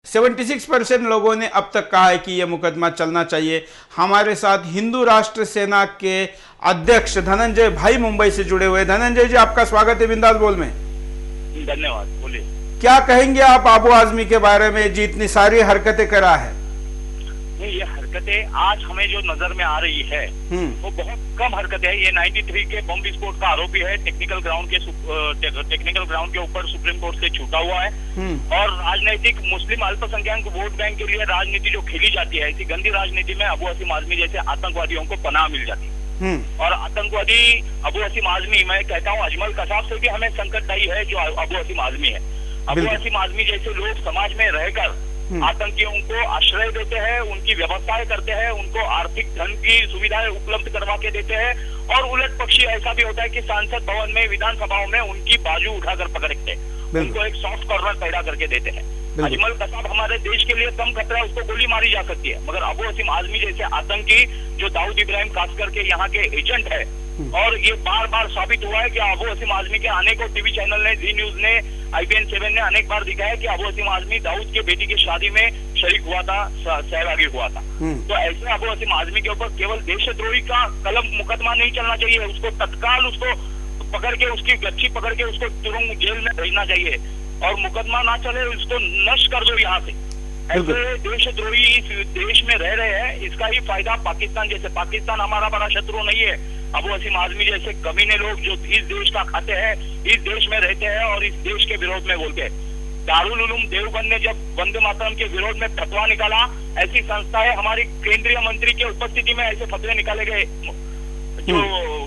76% लोगों ने अब तक कहा है कि यह मुकदमा चलना चाहिए। हमारे साथ हिंदू राष्ट्र सेना के अध्यक्ष धनंजय भाई मुंबई से जुड़े हुए। धनंजय जी, आपका स्वागत है बिंदास बोल में। धन्यवाद। बोलिए, क्या कहेंगे आप आबू आजमी के बारे में, जी इतनी सारी हरकतें करा है? नहीं, ये हरकतें आज हमें जो नजर में आ रही है वो बहुत कम हरकतें है। ये 93 के बम विस्फोट का आरोपी है, टेक्निकल ग्राउंड के ऊपर सुप्रीम कोर्ट से छूटा हुआ है। और राजनीतिक मुस्लिम अल्पसंख्यक वोट बैंक के लिए राजनीति जो खेली जाती है, ऐसी गंदी राजनीति में अबू असीम आजमी जैसे आतंकवादियों को पनाह मिल जाती है। और आतंकवादी अबू असीम आजमी, मैं कहता हूँ अजमल कसाब से भी हमें संकटदायी है जो अबू असीम आजमी है। अबू असीम आजमी जैसे लोग समाज में रहकर आतंकियों को आश्रय देते हैं, उनकी व्यवस्थाएं करते हैं, उनको आर्थिक धन की सुविधाएं उपलब्ध करवा के देते हैं। और उलट पक्षी ऐसा भी होता है कि सांसद भवन में, विधानसभाओं में उनकी बाजू उठाकर पकड़ते हैं, उनको एक सॉफ्ट कॉर्नर पैदा करके देते हैं। अजमल कसाब हमारे देश के लिए कम खतरा है, उसको गोली मारी जा सकती है, मगर अबू असीम आजमी जैसे आतंकी जो दाऊद इब्राहिम खास करके यहाँ के एजेंट है, और ये बार बार साबित हुआ है कि अबू असीम आजमी के आने को टीवी चैनल ने, जी न्यूज ने, IBN 7 ने अनेक बार दिखाया कि अबू असीम आजमी दाऊद के बेटी की शादी में शरीक हुआ था, सहभागी हुआ था। तो ऐसे अबू असीम आजमी के ऊपर केवल देशद्रोही का कलम मुकदमा नहीं चलना चाहिए, उसको तत्काल उसको पकड़ के, उसकी गच्ची पकड़ के उसको तुरंत जेल में भेजना चाहिए। और मुकदमा ना चले, उसको नष्ट कर दो यहाँ से। ऐसे देशद्रोही इस देश में रह रहे हैं, इसका ही फायदा पाकिस्तान जैसे, पाकिस्तान हमारा बड़ा शत्रु नहीं है, अबू असीम आजमी जैसे कमीने लोग जो इस देश का खाते हैं, इस देश में रहते हैं और इस देश के विरोध में बोलते हैं। दारुल उलूम देवबंद ने जब वंदे मातरम के विरोध में फतवा निकाला, ऐसी संस्थाएं हमारी केंद्रीय मंत्री के उपस्थिति में ऐसे फतवे निकाले गए, जो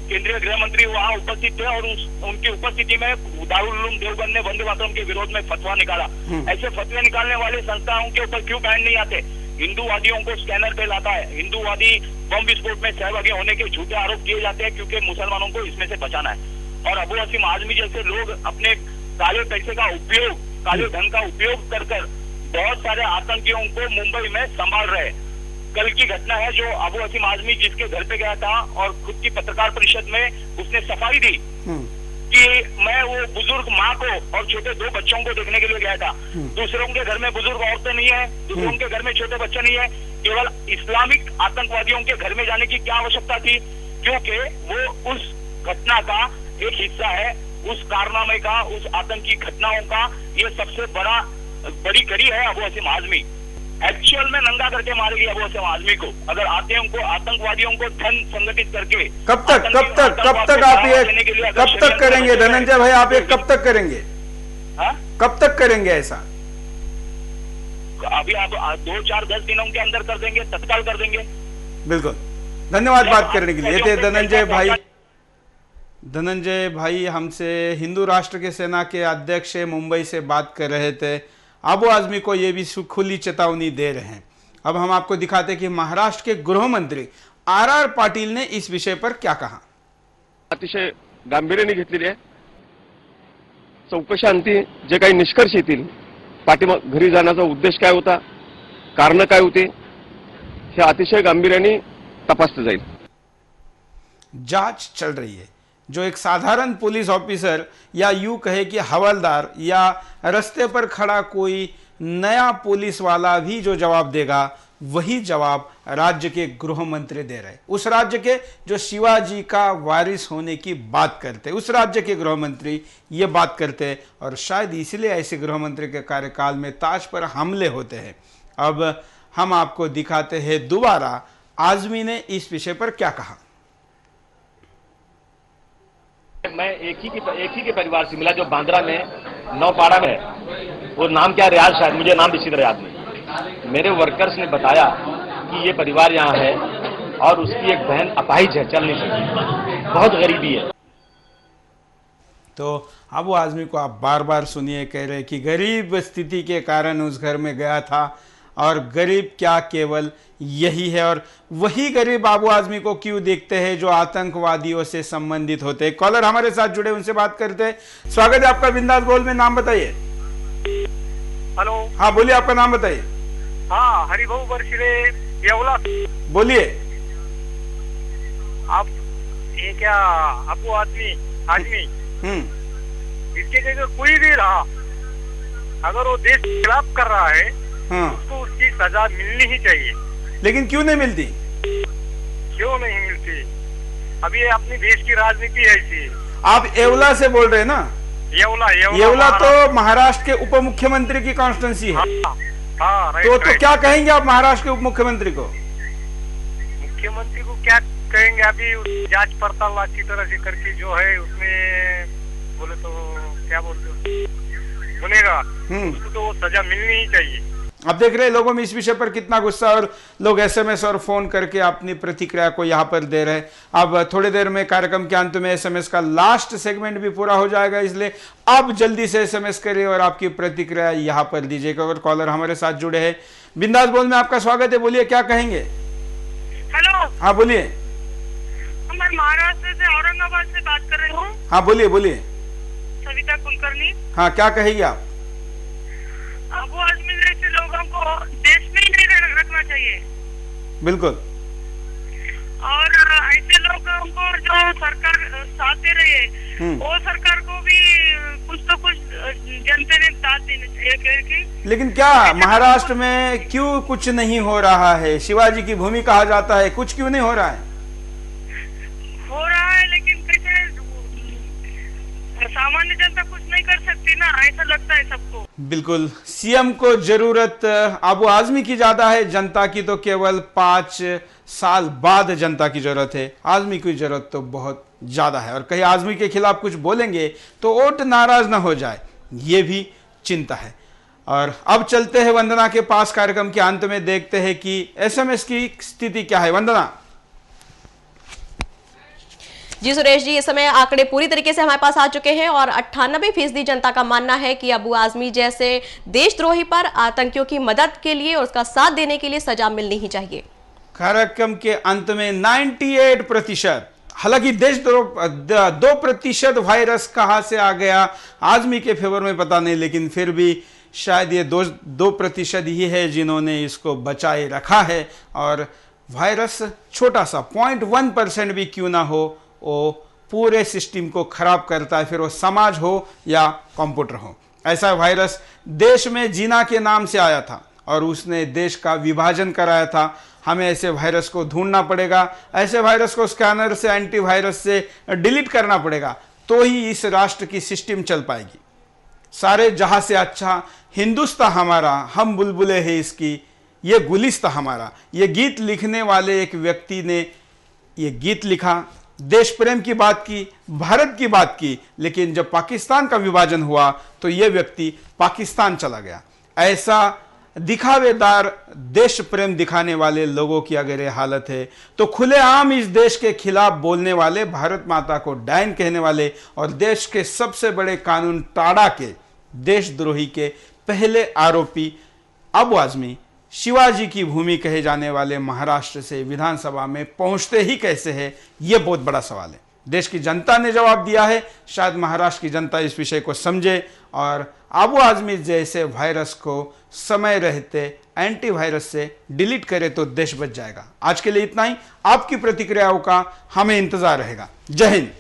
केंद्रीय गृह मंत्री वहाँ उपस्थित थे और उनकी उपस्थिति में दारुल उलूम देवबंद ने वंदे मातरम के विरोध में फतवा निकाला। ऐसे फतवे निकालने वाले संस्थाओं के ऊपर क्यों बैन नहीं आते? हिंदूवादियों को स्कैनर पे लाता है, हिंदूवादी बम विस्फोट में सहभागी होने के झूठे आरोप किए जाते हैं क्योंकि मुसलमानों को इसमें से बचाना है। और अबू असीम आजमी जैसे लोग अपने काले पैसे का उपयोग, काले धन का उपयोग कर बहुत सारे आतंकियों को मुंबई में संभाल रहे। कल की घटना है जो अबू असीम आजमी जिसके घर पे गया था और खुद की पत्रकार परिषद में उसने सफाई दी कि मैं वो बुजुर्ग माँ को और छोटे 2 बच्चों को देखने के लिए गया था। दूसरों के घर में बुजुर्ग औरतें नहीं है, दूसरों के घर में छोटे बच्चे नहीं है, केवल इस्लामिक आतंकवादियों के घर में जाने की क्या आवश्यकता थी? क्योंकि वो उस घटना का एक हिस्सा है, उस कारनामे का, उस आतंकी घटनाओं का ये सबसे बड़ी कड़ी है अबू असीम आजमी। एक्चुअल में नंगा करके मारेगी अबू असीम आजमी को, अगर आतंकवादियों को धन संगठित करके। कब तक आप ये कब तक करेंगे धनंजय भाई? आप ये कब तक करेंगे? कब तक करेंगे ऐसा? अभी आप 2-4-10 दिनों के अंदर कर देंगे, तत्काल कर देंगे। बिल्कुल, धन्यवाद बात करने के लिए। थे धनंजय भाई हमसे हिंदू राष्ट्र के सेना के अध्यक्ष मुंबई से बात कर रहे थे। अबू आजमी को ये भी खुली चेतावनी दे रहे हैं। अब हम आपको दिखाते कि महाराष्ट्र के गृह मंत्री RR पाटील ने इस विषय पर क्या कहा। अतिशय गांभीर्याने घेतलेली आहे। चौकशांती जे काही निष्कर्ष येतील, पाठीमागे घरी जाण्याचा उद्देश काय होता, कारण काय होते, हे अतिशय गांभीर्याने तपासलं जाईल। जांच चल रही है। जो एक साधारण पुलिस ऑफिसर या यूं कहे कि हवलदार या रास्ते पर खड़ा कोई नया पुलिस वाला भी जो जवाब देगा, वही जवाब राज्य के गृह मंत्री दे रहे। उस राज्य के जो शिवाजी का वारिस होने की बात करते, उस राज्य के गृह मंत्री ये बात करते, और शायद इसलिए ऐसे गृह मंत्री के कार्यकाल में ताज पर हमले होते हैं। अब हम आपको दिखाते हैं दोबारा आजमी ने इस विषय पर क्या कहा। मैं एक ही के परिवार से मिला जो बांद्रा में नौपाड़ा में है। वो नाम क्या, रियाज शायद, मुझे नाम इसी तरह याद नहीं। मेरे वर्कर्स ने बताया कि ये परिवार यहाँ है और उसकी एक बहन अपाहिज है, चल नहीं सकती, बहुत गरीबी है। तो अबू आजमी को आप बार बार सुनिए कह रहे कि गरीब स्थिति के कारण उस घर में गया था, और गरीब क्या केवल यही है। और वही गरीब अबू आजमी को क्यों देखते हैं जो आतंकवादियों से संबंधित होते हैं। कॉलर हमारे साथ जुड़े, उनसे बात करते हैं। स्वागत है आपका बिंदास बोल में। नाम बताइए। हेलो, हाँ बोलिए, आपका नाम बताइए। हाँ, हरिभाऊ बरशिरे येवला। बोलिए। आप ये क्या अबू आजमी इसके जगह कोई भी रहा, अगर वो देश खिलाफ कर रहा है हाँ। उसको उसकी सजा मिलनी ही चाहिए। लेकिन क्यों नहीं मिलती? क्यों नहीं मिलती? अभी ये अपनी देश की राजनीति ऐसी। आप येवला से बोल रहे हैं ना? येवला तो महाराष्ट्र के उप मुख्यमंत्री की कॉन्स्टिट्यूंसी है। हाँ, तो क्या कहेंगे आप महाराष्ट्र के उप मुख्यमंत्री को? मुख्यमंत्री को क्या कहेंगे? अभी जांच पड़ताल अच्छी तरह से करके जो है उसमें बोले तो क्या बोलते गुनेगार, उसको तो वो सजा मिलनी ही चाहिए। अब देख रहे हैं लोगों में इस विषय पर कितना गुस्सा, और लोग एसएमएस और फोन करके अपनी प्रतिक्रिया को यहाँ पर दे रहे हैं। अब थोड़ी देर में कार्यक्रम के अंत में एसएमएस का लास्ट सेगमेंट भी पूरा हो जाएगा, इसलिए अब जल्दी से एसएमएस करिए और आपकी प्रतिक्रिया यहाँ पर दीजिएगा। अगर कॉलर हमारे साथ जुड़े हैं, बिंदास बोल में आपका स्वागत है, बोलिए क्या कहेंगे? हेलो, हाँ बोलिए। मैं महाराष्ट्र से औरंगाबाद से बात कर रही हूँ। हाँ बोलिए बोलिए। सविता कुलकर्णी। हाँ क्या कहेंगे आप? अबू आजमी जैसे लोगों को देश में ही नहीं रखना चाहिए। बिल्कुल। और ऐसे लोगों को जो सरकार साथ दे रही है, वो सरकार को भी कुछ तो कुछ जनता ने साथ देना चाहिए। लेकिन क्या महाराष्ट्र में क्यों कुछ नहीं हो रहा है? शिवाजी की भूमि कहा जाता है, कुछ क्यों नहीं हो रहा है? हो रहा है, लेकिन कैसे सामान्य जनता कुछ नहीं कर सकती ना, ऐसा लगता है सबको। बिल्कुल, सीएम को जरूरत अबू आजमी की ज्यादा है, जनता की तो केवल 5 साल बाद जनता की जरूरत है। आजमी की जरूरत तो बहुत ज्यादा है, और कहीं आजमी के खिलाफ कुछ बोलेंगे तो वोट नाराज ना हो जाए, ये भी चिंता है। और अब चलते हैं वंदना के पास। कार्यक्रम के अंत में देखते हैं कि एसएमएस की स्थिति क्या है। वंदना। जी सुरेश जी, इस समय आंकड़े पूरी तरीके से हमारे पास आ चुके हैं और 98% जनता का मानना है कि अबू आजमी जैसे देशद्रोही पर आतंकियों की मदद के लिए और उसका साथ देने के लिए सजा मिलनी ही चाहिए। कार्यक्रम के अंत में 98%, हालांकि देशद्रोह 2% वायरस कहां से आ गया आजमी के फेवर में पता नहीं, लेकिन फिर भी शायद ये 2% ही है जिन्होंने इसको बचाए रखा है। और वायरस छोटा सा 0.1% भी क्यों ना हो, वो पूरे सिस्टम को खराब करता है, फिर वो समाज हो या कंप्यूटर हो। ऐसा वायरस देश में जीना के नाम से आया था और उसने देश का विभाजन कराया था। हमें ऐसे वायरस को ढूंढना पड़ेगा, ऐसे वायरस को स्कैनर से, एंटीवायरस से डिलीट करना पड़ेगा, तो ही इस राष्ट्र की सिस्टम चल पाएगी। सारे जहां से अच्छा हिंदुस्तान हमारा, हम बुलबुले हैं इसकी, ये गुलिस्ता हमारा। ये गीत लिखने वाले एक व्यक्ति ने ये गीत लिखा, देश प्रेम की बात की, भारत की बात की, लेकिन जब पाकिस्तान का विभाजन हुआ तो यह व्यक्ति पाकिस्तान चला गया। ऐसा दिखावेदार देश प्रेम दिखाने वाले लोगों की अगर ये हालत है, तो खुलेआम इस देश के खिलाफ बोलने वाले, भारत माता को डायन कहने वाले और देश के सबसे बड़े कानून टाड़ा के देशद्रोही के पहले आरोपी अबू आजमी, शिवाजी की भूमि कहे जाने वाले महाराष्ट्र से विधानसभा में पहुंचते ही कैसे है, यह बहुत बड़ा सवाल है। देश की जनता ने जवाब दिया है, शायद महाराष्ट्र की जनता इस विषय को समझे और अबू आजमी जैसे वायरस को समय रहते एंटीवायरस से डिलीट करे तो देश बच जाएगा। आज के लिए इतना ही। आपकी प्रतिक्रियाओं का हमें इंतजार रहेगा। जय हिंद।